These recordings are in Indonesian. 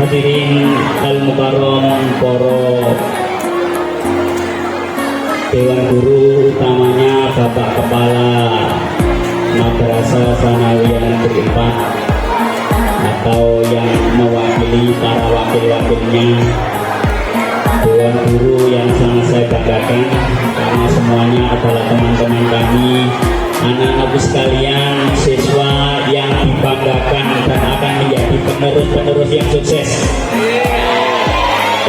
Hadirin al-mukarram, poro Dewan Guru, utamanya Bapak Kepala Madrasah Sanawiyah Negeri 4 atau yang mewakili para wakil-wakilnya, Dewan Guru yang sangat saya banggakan karena semuanya adalah teman-teman kami, anak-anakku sekalian, siswa yang dibanggakan dan akan menjadi penerus-penerus yang sukses.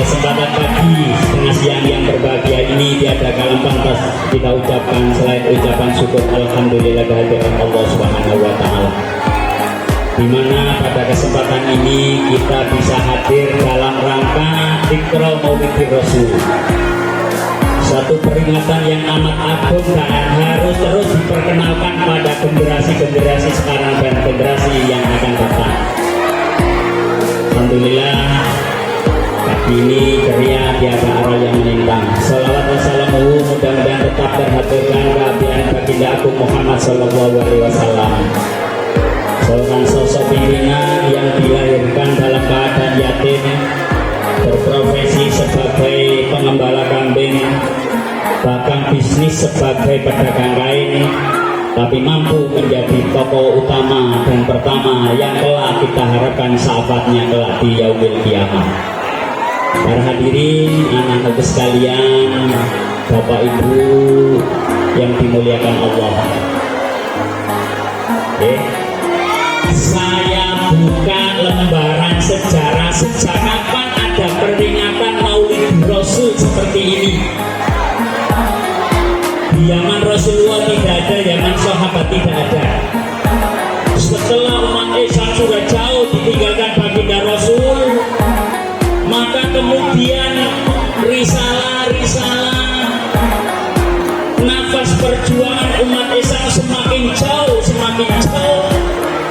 Kesempatan pagi setengah siang yang berbahagia ini tiada kalam pantas kita ucapkan selain ucapan syukur alhamdulillah kehadiran Allah Subhanahu wa taala. Di mana pada kesempatan ini kita bisa hadir dalam rangka Iqra Maulidir Rasul. Satu peringatan yang amat agung dan harus terus diperkenalkan pada generasi-generasi sekarang dan generasi yang akan datang. Alhamdulillah pagi ini ceria tiada arah yang menentang. Salawat wassalamu mudah-mudahan tetap terhaturkan kehadiran baginda Agung Muhammad sallallahu alaihi wasallam, seorang sosok pimpinan yang dilahirkan dalam keadaan yatim, berprofesi sebagai pengembala kambing, bahkan bisnis sebagai pedagang kain, tapi mampu menjadi tokoh utama dan pertama yang kelak kita harapkan sahabatnya kelak di yaumil qiyamah. Para hadirin, anak-anakku sekalian, Bapak Ibu yang dimuliakan Allah. Saya buka lembaran sejarah sejak kapan ada peringatan Maulid Rasul seperti ini. Di zaman Rasulullah tidak ada, zaman sahabat tidak ada. Setelah umat Islam sudah jauh ditinggalkan baginda Rasul, maka kemudian risalah-risalah nafas perjuangan umat Islam semakin jauh,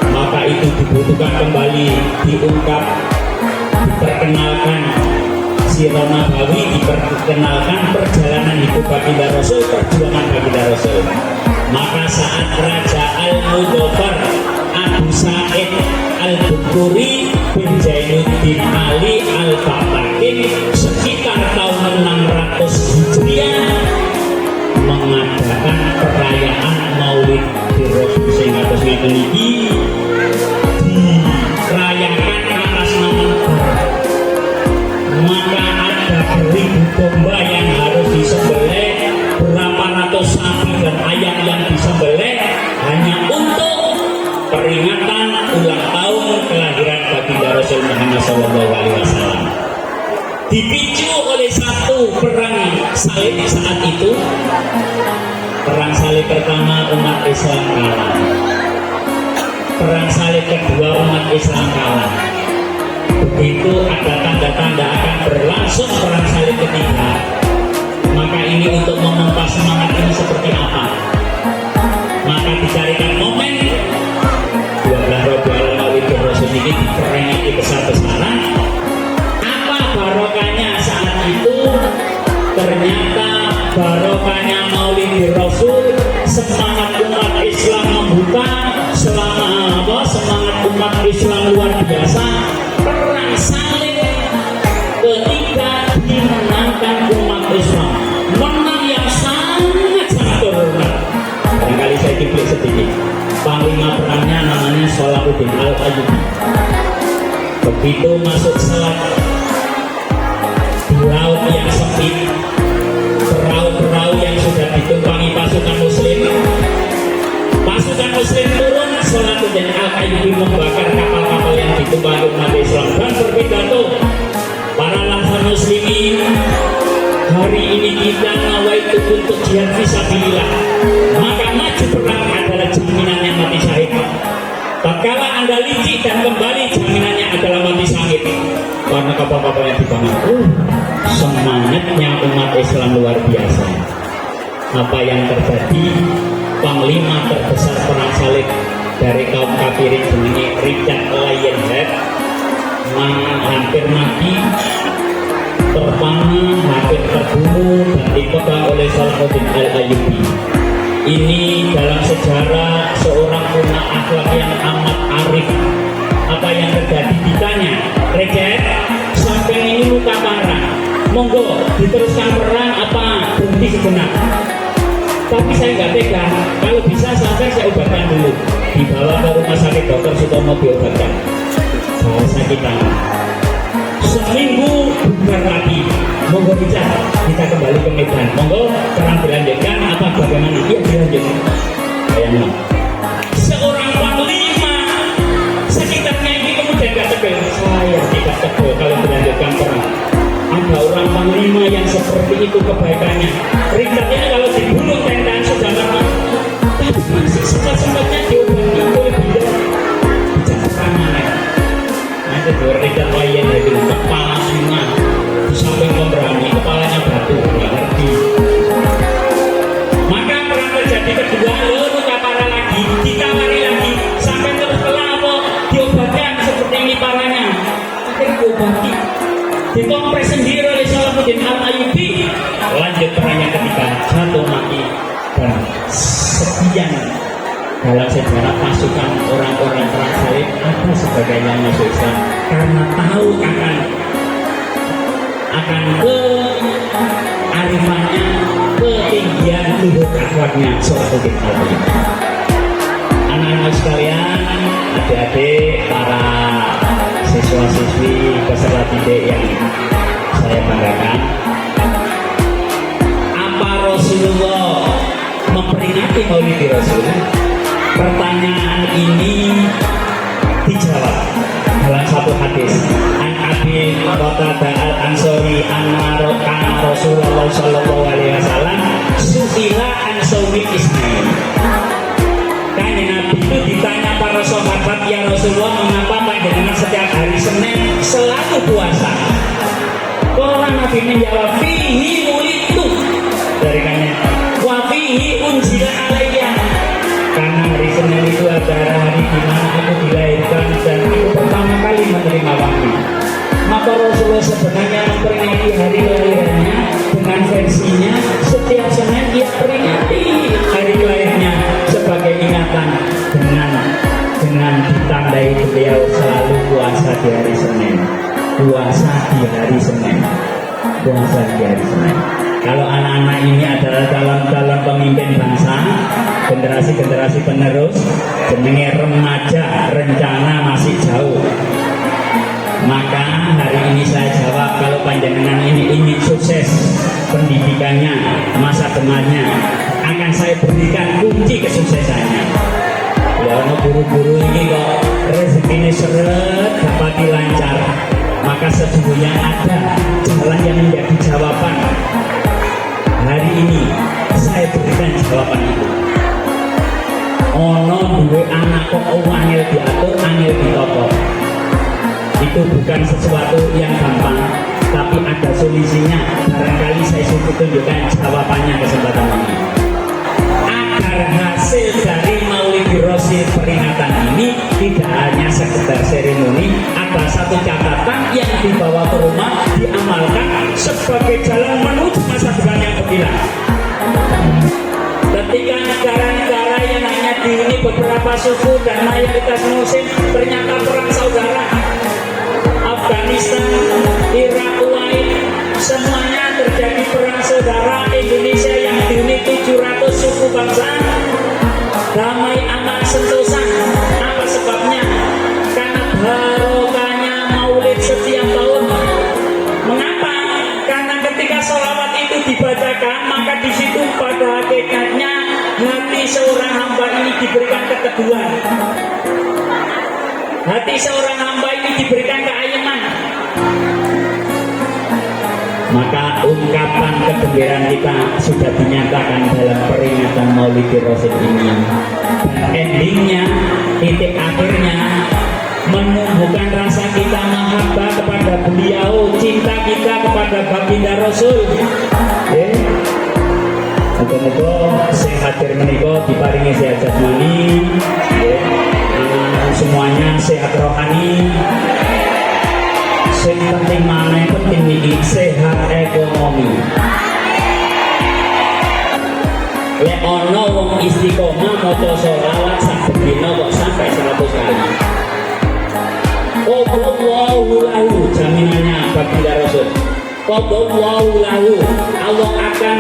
maka itu dibutuhkan kembali diungkap, diperkenalkan sirah nabawi, diperkenalkan perjalanan hidup baginda Rasul, perjuangan baginda Rasul. Maka saat Raja Al-Mudofar Abu Sa'id Al-Bukuri bin Zainuddin Ali Al-Fatakin sekitar tahun 600 Hijriah mengadakan perayaan Maulid Rasul sehingga ini dirayakan atas nama negara. Maka ada beribu domba yang harus disembelih, berapa ratus sapi dan ayam yang disembelih hanya untuk peringatan ulang tahun kelahiran baginda Rasul Muhammad SAW. Dipicu oleh satu perang salib saat itu, perang salib pertama umat Islam kalah, perang salib kedua umat Islam kalah. Begitu ada tanda-tanda akan berlangsung perang salib ketiga, maka ini untuk memompa semangat ini seperti apa? Maka dicarikan momen 12 Rabiul Maulid Rasul ini diperingati besar-besaran. Apa barokahnya saat itu? Ternyata barokahnya Maulid Rasul, semangat umat Islam membuka, semangat umat Islam luar biasa. Perang salib ketiga dimenangkan umat Islam, menang yang sangat terhormat. Barangkali saya dipilih sedikit. Panglima perangnya namanya Salahuddin Al-Ayyubi. Begitu masuk selat di laut yang sempit, perahu-perahu yang sudah ditumpangi pasukan muslim turun, Salahuddin Al-Ayyubi membakar kapal-kapal yang ditumpangi umat Islam dan berpidato, para langsar muslimin, hari ini kita nawaitu untuk jihad fisabilillah, maka maju perang adalah jaminannya mati syahid. Tatkala Anda licik dan kembali, jaminannya adalah mati syahid. Karena kapal-kapal yang dibangun, semangatnya umat Islam luar biasa. Apa yang terjadi? Panglima terbesar perang salib dari kaum kafirin jenenge Richard Lionhead hampir mati, terpanah, hampir terbunuh dan dipegang oleh Salahuddin Al-Ayyubi. Ini dalam sejarah seorang punya akhlak yang amat arif. Apa yang terjadi? Ditanya, Richard, diteruskan perang apa berhenti sejenak. Tapi saya nggak tega, kalau bisa sampai saya obatkan dulu, dibawa ke rumah sakit Dr. Sutomo diobatkan. Bahasa kita seminggu bubar lagi, monggo kita kembali ke Medan, monggo perang dilanjutkan apa bagaimana? Iya dilanjutkan. Bayangkan seorang panglima sekitarnya ini kemudian gak tegal, saya tidak tegal kalau dilanjutkan perang. Ada orang panglima yang seperti itu kebaikannya, ringkatnya kalau dibunuh tendaan sudah mati, tapi masih sempat-sempatnya diobati oleh beliau. Bicara perang nanti berikan layan dari kepala singa di samping pemberani, kepalanya batu, nggak ngerti. Maka perang terjadi kedua, lalu kapara lagi, dikamari lagi, sampai terus kelapa diobatkan seperti ini paranya. Akhirnya diobati, dikompres sendiri oleh Salahuddin Al-Ayyubi. Lanjut perang yang ketiga, jatuh mati. Dan sekian dalam sejarah pasukan orang-orang perang salib ada sebagian yang masuk Islam karena tahu akan kearifannya, ketinggian luhur akhlaknya Salahuddin Al-Ayyubi. Anak-anak sekalian, adik-adik, para siswa-siswi peserta didik yang saya banggakan, apa Rasulullah memperingati Maulid Rasul? Pertanyaan ini dijawab dalam satu hadis. An Abi Qatadah Al-Ansari anna Rasulullah sallallahu alaihi wasallam su'ila an shaumil isnain. Kanjeng Nabi itu ditanya para sahabat, ya Rasulullah, mengapa panjenengan setiap hari Senin selalu puasa? Kalau Nabi menjawab, fihi wulitu, dari kanjeng, wa fihi unzila alayya. Karena hari Senin itu adalah hari di mana aku dilahirkan dan aku pertama kali menerima wahyu. Maka Rasulullah sebenarnya memperingati hari lahirnya dengan versinya setiap Senin dia peringati hari lahirnya sebagai ingatan dengan ditandai beliau selalu puasa di hari Senin. Puasa di hari Senin. Puasa di hari Senin. Kalau anak-anak ini adalah calon-calon pemimpin bangsa, generasi-generasi penerus, jenenge remaja, rencana masih jauh. Maka hari ini saya jawab, kalau panjenengan ini ingin sukses pendidikannya, masa depannya, akan saya berikan kunci kesuksesannya. Ya, guru-guru ini kok rezekinya seret, dapat lancar, maka sesungguhnya ada jalan yang menjadi jawaban. Hari ini saya berikan jawaban itu. Ono duwe anak kok angel diatur, angel ditata. Itu bukan sesuatu yang gampang, tapi ada solusinya. Barangkali saya sudah tunjukkan jawabannya kesempatan ini. Agar hasil dari Maulid Rasul peringatan ini tidak hanya sekedar seremoni, ada satu catatan yang dibawa ke rumah, diamalkan sebagai jalan menuju masa depan yang gemilang. Ketika negara-negara yang hanya dihuni beberapa suku dan mayoritas muslim ternyata perang saudara, Afghanistan, Irak, Kuwait, semuanya terjadi perang saudara. Indonesia yang dihuni 700 suku bangsa, damai, aman, sentosa. Apa sebabnya? Karena barokahnya Maulid setiap tahun. Mengapa? Karena ketika sholawat itu dibacakan, maka di situ pada hakikatnya hati seorang hamba ini diberikan keteduhan. Hati seorang hamba ini diberikan keayuman. Maka ungkapan kegembiraan kita sudah dinyatakan dalam peringatan Maulid Rasul ini. Dan endingnya, titik akhirnya, menumbuhkan rasa kita mahabbah kepada beliau, cinta kita kepada baginda Rasul. Moga-moga sehat menika diparingi sehat jasmani, semuanya sehat rohani. Sing penting mana penting ini sehat ekonomi. Lek ono wong istiqomah maca sholawat sak dina kok sampai 100 kali. Oh, Allahu lahu jaminannya baginda Rasul. qadallahu lahu, Allah akan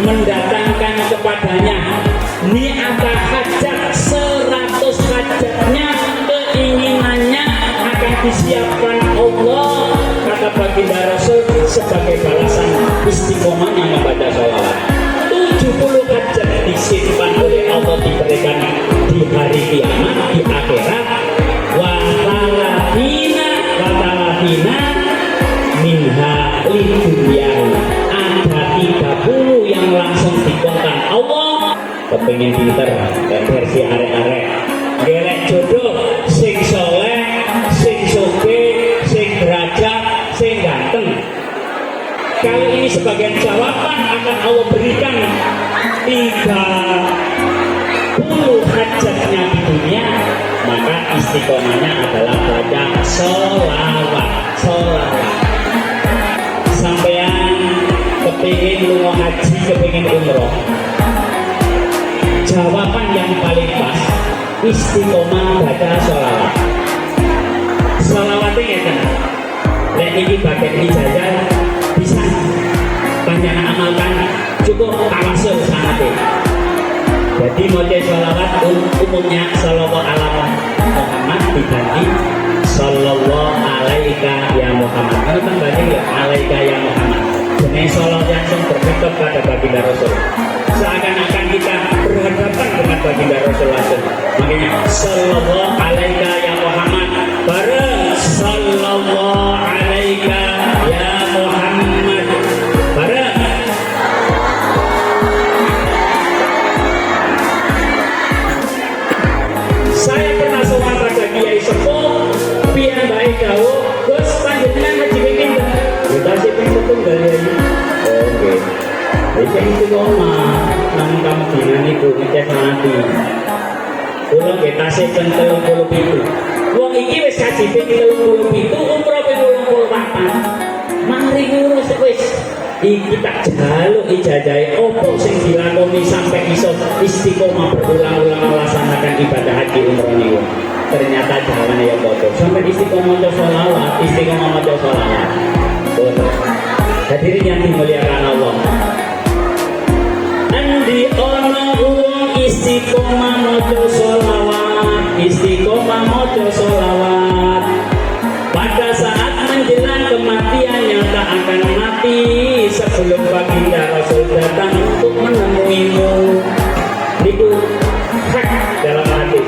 mendatangkan kepadanya ni'ata hajat, 100 hajatnya, keinginannya akan disiapkan Allah, kata baginda Rasul, sebagai balasan istiqomahnya membaca sholawat. 70 hajat disimpan oleh Allah, diberikan di hari kiamat, di akhirat. Watalafina minha lidunya, ada 30 yang langsung dikontan Allah. Kepengen pinter dan versi arek-arek, gelek jodoh sing soleh, sing sugih, sing derajat, sing ganteng. Kali ini sebagian jawaban akan Allah berikan 30 hajatnya di dunia, maka istiqomahnya adalah baca sholawat. Sampean kepingin lunga haji, kepingin umroh, jawaban yang paling pas istiqomah baca sholawat. Sholawatnya kan lek iki bagian ijazah bisa panjang amalkan, cukup tawasul sanate. Jadi moce sholawat umumnya sallallahu ala Muhammad diganti sallallahu alaika ya Muhammad. Kalau tambahnya ya alaika ya Muhammad. Jenis sholawat yang berdekat pada baginda Rasul, seakan-akan kita berhadapan dengan baginda Rasul langsung. Makanya sallallahu alaika ya Muhammad bareng sallallahu alaika ya Muhammad bareng. Saya pernah sowan pada Kiai Sepuh, pian baik dawuh, Gus panjenengan haji ping pinten? Kita sih ping setunggal ya. Oke. Iki itu omah, nang kamu dinan iku ngecek nanti. Kula kita sih ping 37. Wong iki wis haji ping 37, umroh ping 24. Mari ngurus wis. Iki tak jaluk ijazahe opo sing dilakoni sampai iso istiqomah berulang-ulang melaksanakan ibadah haji umroh niku. Ternyata jalannya ya bodoh. Sampai istiqomah maca sholawat, istiqomah maca sholawat. Hadirin yang dimuliakan Allah. Andi ono wong istiqomah maca sholawat, istiqomah maca sholawat. Pada saat menjelang kematiannya tak akan mati sebelum baginda Rasul datang untuk menemuimu. Itu hak dalam hati.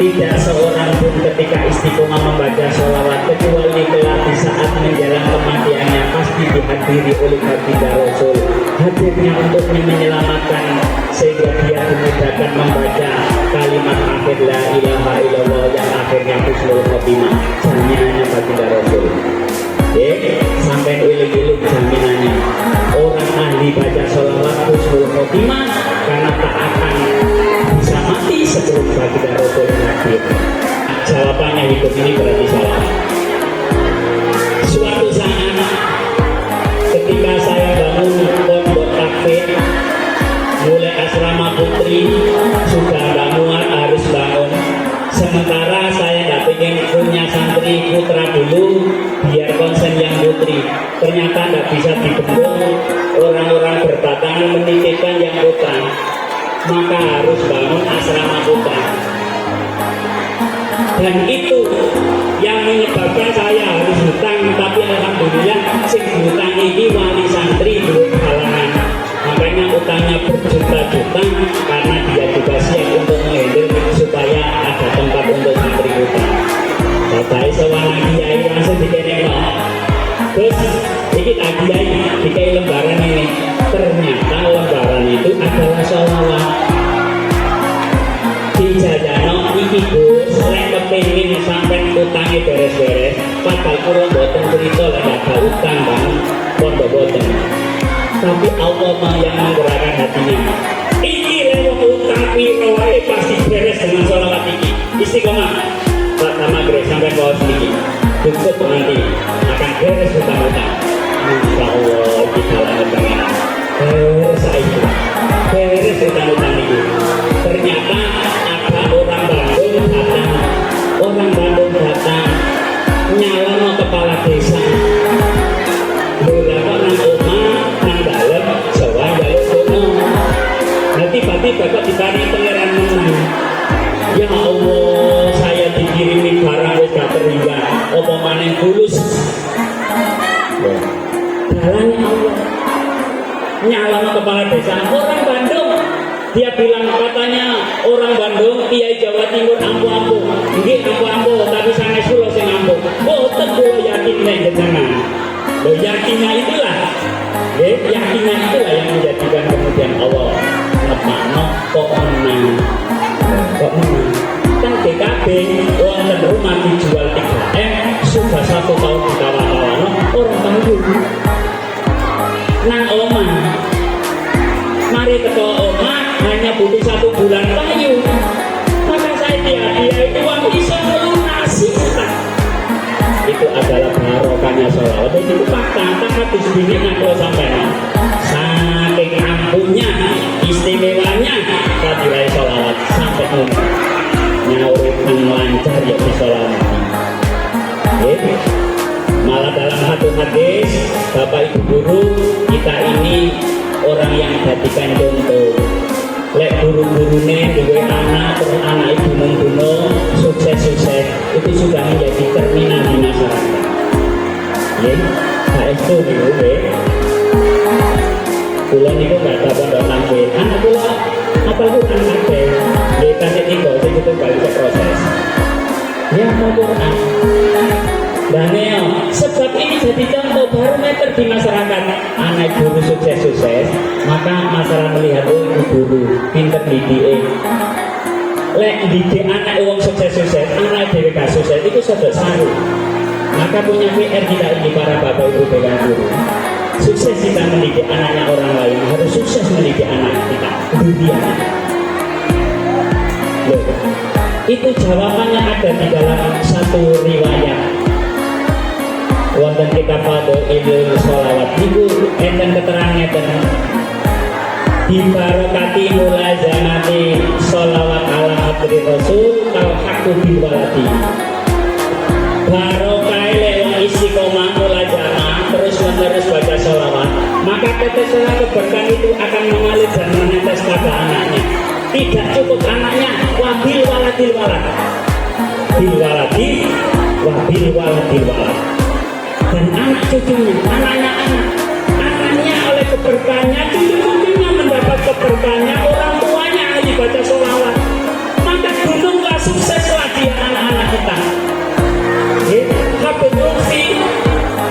Tidak seorang pun ketika istiqomah membaca sholawat kecuali kelak di saat menjelang kematiannya pasti dihadiri oleh baginda Rasul. Hadirnya untuk menyelamatkan sehingga dia dimudahkan membaca kalimat akhir la ilaha illallah yang akhirnya husnul khotimah. Jaminannya baginda Rasul. Sampai iling-iling jaminannya orang ahli baca sholawat husnul khotimah karena tak akan bisa mati sebelum baginda Rasul hadir. Jawabannya hidup ini berarti salah. Suatu saat ketika saya bangun pondok takfir, mulai asrama putri sudah tidak muat harus bangun. Sementara saya tidak ingin punya santri putra dulu biar konsen yang putri. Ternyata tidak bisa dibendung, orang-orang berdatangan menitipkan yang putra, maka harus bangun asrama putra. Dan itu yang menyebabkan saya harus hutang, tapi alhamdulillah sing hutang ini wali santri duit halangan. Makanya utangnya berjuta-juta karena dia juga siap untuk menghandle supaya ada tempat untuk santri hutang. Bapak seorang kiai langsung dikeneng no. Terus ini kiai dikai lembaran ini. Ternyata lembaran itu adalah sholawat. Dijajano iki Gus, lek kepengin sampean utange beres-beres, padahal kula mboten crita lek ada utang Bang, pondok boten. Tapi Allah yang menggerakkan hatinya. Iki lewat utang piro wae pasti beres dengan sholawat iki. Istiqomah. Pertama gereja sampai bawah sedikit. Cukup nanti akan beres utang-utang. Insya Allah kita lanjut dengan beres itu. Beres utang-utang itu. Ternyata ada orang Bandung datang nyalon kepala desa. apa maneh kulus. Dalane Allah. Nyalon kepala desa orang Bandung, dia bilang katanya orang Bandung Kiai Jawa Timur ampu-ampu nggih ampu-ampu tapi sanes kula sing ampu boten kula yakin nek jenengan lo yakinnya itulah yakinnya itulah yang menjadikan kemudian Allah ngepakno kok menang kan DKB wonten rumah dijual 3M sudah 1 tahun dikawal-kawal orang Bandung nang omah mari teko omah hanya butuh 1 bulan payu maka saya dia itu uang bisa melunasi utang itu adalah barokahnya sholawat itu fakta tak habis biniknya kalau sampai saking ampuhnya istimewanya fadilah sholawat sampai nyawrit lancar ya di sholawat malah dalam satu hadis Bapak Ibu guru kita ini orang yang jadikan contoh lek guru-gurune duwe anak terus anak ibu membunuh sukses-sukses itu sudah menjadi cerminan di masyarakat ya itu nih kula niku gak ada pondok tampil anak kula apa Quran kabeh nggih kan iki kok sing itu balik ke proses ya Quran. Dan sebab ini jadi contoh barometer di masyarakat anak guru sukses-sukses maka masyarakat melihat guru pinter didik lek didik anak wong sukses-sukses anak dhewe sukses itu sudah saru maka punya PR kita ini para bapak ibu dengan guru sukses kita mendidik anaknya orang lain harus sukses mendidik anak kita dunia itu jawabannya ada di dalam satu riwayat wonten kitab Fadhailul Sholawat niku enten keterangan di barokati mulazamati sholawat ala hadri rasul kal haqqu bil waladi barokah lewat istiqomah mulazamah terus menerus baca sholawat maka tetesan keberkahan itu akan mengalir dan menetes pada anaknya tidak cukup anaknya wabil waladil walad bil waladi wabil waladil walad dan anak cucunya, anaknya oleh keberkahannya, cucu-cucunya mendapat keberkahannya, orang tuanya ahli baca sholawat maka gununglah sukseslah dia anak-anak kita Habib Lutfi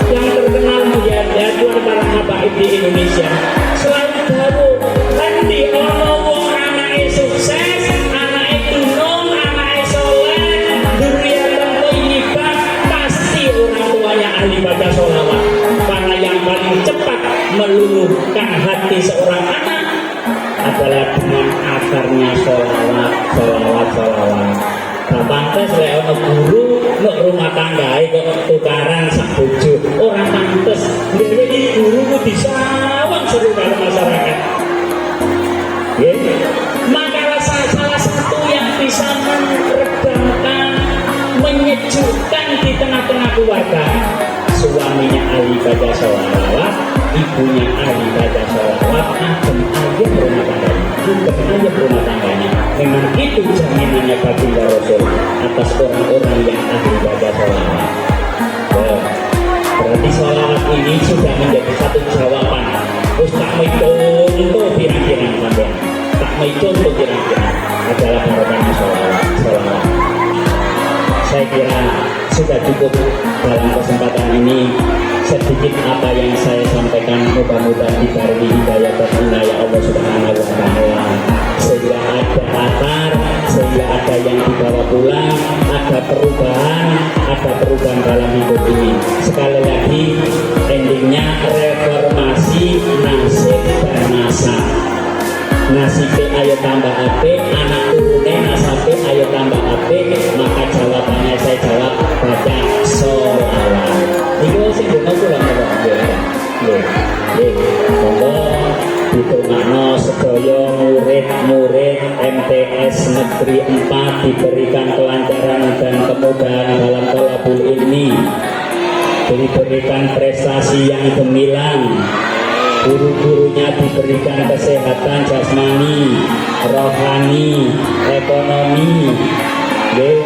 yang terkenal menjadi tuan para habaib di Indonesia selalu tahu nanti orang anaknya sukses anaknya gunung, anaknya soleh duriatan toyibah pasti orang tuanya ahli baca sholawat karena yang paling cepat meluluhkan hati seorang anak adalah dengan akarnya sholawat. Pantes lek ana guru nek rumah tangga kok tukaran sak bojo ora pantes dhewe iki guru ku disawang seru karo masyarakat maka salah satu yang bisa meredamkan menyejukkan di tengah-tengah keluarga suaminya ahli baca sholawat ibunya ahli baca sholawat adem aja berumah tangganya memang itu jaminannya baginda Rasul atas orang-orang yang ahli baca sholawat berarti sholawat ini sudah menjadi satu jawaban terus tak mau contoh pirang-pirang sampean tak mau contoh pirang-pirang adalah barokahnya sholawat saya kira sudah cukup dalam kesempatan ini sedikit apa yang saya sampaikan mudah-mudahan diberi hidayah dan inayah Allah Subhanahu wa Ta'ala sehingga ada akar, sehingga ada yang dibawa pulang, ada perubahan dalam hidup ini. Sekali lagi endingnya reformasi nasib dan nasab. Nasibnya ayo tambah ape, anak turunnya nasabnya ayo tambah ape, maka jawabannya saya jawab baca sholawat. Itu sih bukan pulang monggo diturunno sedaya murid MTS Negeri 4 diberikan kelancaran dan kemudahan dalam thalabul ilmi, diberikan prestasi yang gemilang, guru-gurunya diberikan kesehatan jasmani, rohani, ekonomi, Nggih,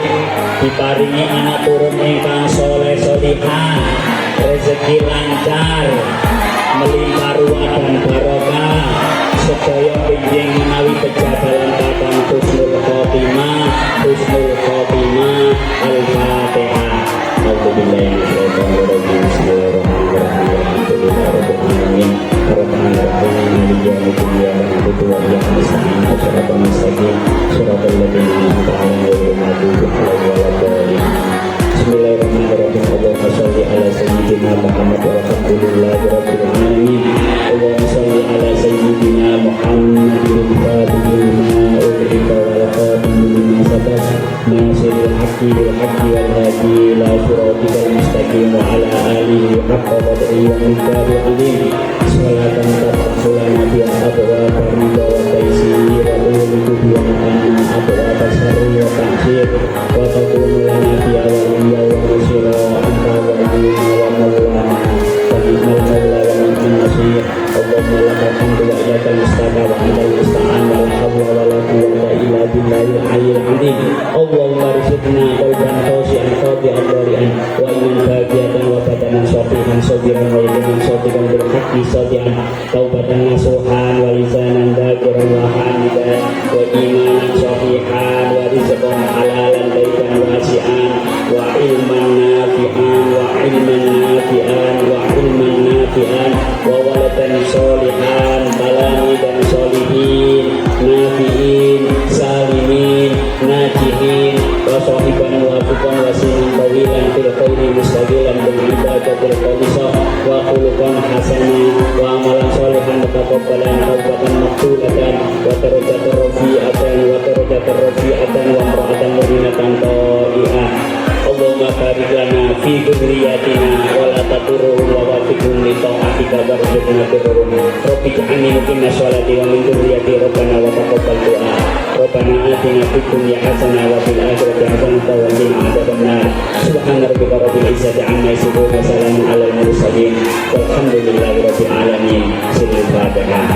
diparingi anak turun ingkang soleh solihah, rezeki lancar, melimpah ruah dan barokah, sedaya pinjing menawi pejabalan kakang husnul khotimah, al-fatihah. Alhamdulillah, Bismillahirrahmanirrahim. Allahumma sholli ala sayyidina Muhammad walhamdulillahirabbil alamin. Allahumma sholli ala sayyidina Muhammadin fatihil lima ughliqa wal khatimi lima sabaq nasiril haqqi bil haqqi wal hadi ila siratikal mustaqim wa ala alihi haqqa qadrihi wa miqdarihi azim. Salatan tafasulana bi abwa ridha wa taysir wa tuliku bi anna abwa tasarri wa ta'sir wa taqulu lana bi awliya wa rusula anta wa rabbuna wa maulana wa ni'mal maula wa ni'mal nasir. Allahumma lakal hamdu wa lakal mustaqa wa antal musta'an wa la hawla wa la quwwata illa billahil aliyyil azim. Allahumma rizqna qalban khashi'an khadi'an dhari'an wa iman bahagiatan wa badanan shafihan sabiran wa yaqinan sadiqan bil haqqi sadiqan taubatan nasuhan wa lisanan dhakiran wa hamidan wa imanan shafihan wa rizqan halalan baitan wasi'an wa ilman nafi'an wa ilman nafi'an wa ilman nafi'an wa waladan sholihan balamidan sholihin nafi'in salimin najihin wa sahiban wa fukan wa sinan tawilan fil khawli mustaqilan bil ibadatil khalisah wa khuluqan hasanah wa amalan sholihan mutaqabbalan tawbatan maktulatan wa darajatan rafi'atan wa mar'atan mu'minatan ta'i'ah. Allahumma barik lana fi dzurriyyatina wa la tadurruhum wa waffiqhum li ta'atika warzuqna birrahum. Rabbi ij'alni muqima sholati wa min dzurriyyati rabbana wa taqabbal du'a. Rabbana atina fid dunya hasanah wa fil akhirati hasanah wa qina adzabannar. Subhana rabbika rabbil izzati amma yasifun wa salamun alal mursalin walhamdulillahi rabbil alamin. Sirrul Fatihah.